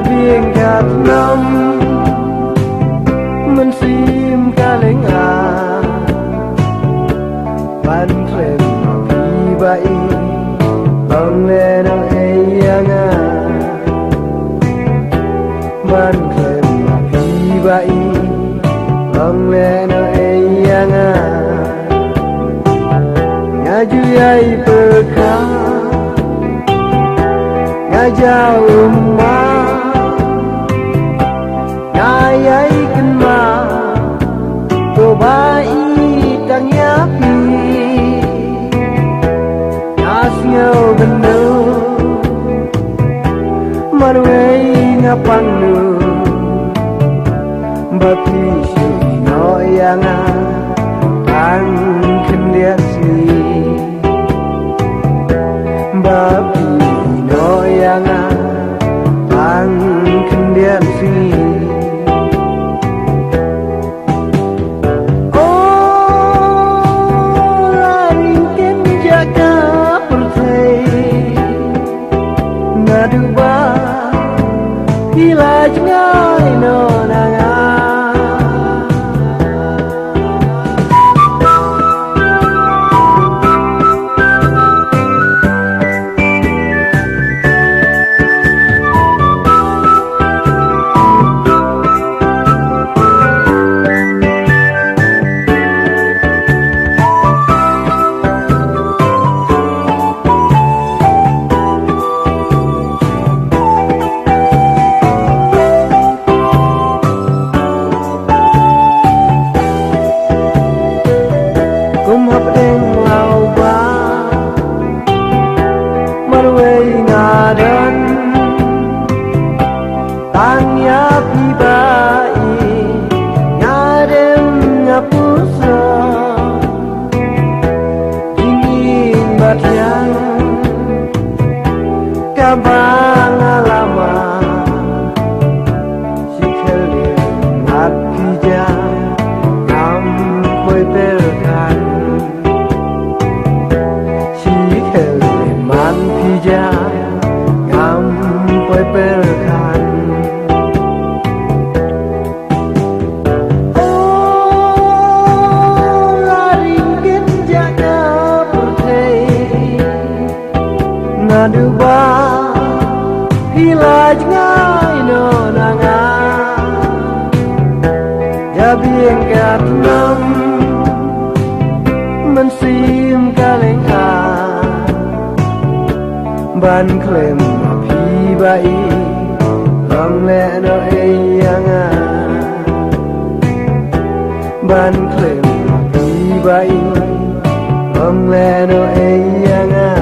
Biên gạt năm mình sim ca leng ban khlem vì vậy bằng lẽ nó ấy ban khlem vì vậy bằng lẽ nó ấy nhà du ai bờ ca nhà jauh rumah ayai kenma tobai tang yapi asnyo beno marwei ngapanu bapi no yanga ang kendiasi bapi no yanga ang kendiasi Gila jangai no nanga tanya pibai ngadem ngapusa dingin batian kabang alama sikhelin hati ngam koi perkan sikhelin man pija ngam koi perkan Naduba gila jangai no nanga Jabi engkat nam mensim kaleng ban khlem api bai long le no eyanga ban khlem api bai long le no eyanga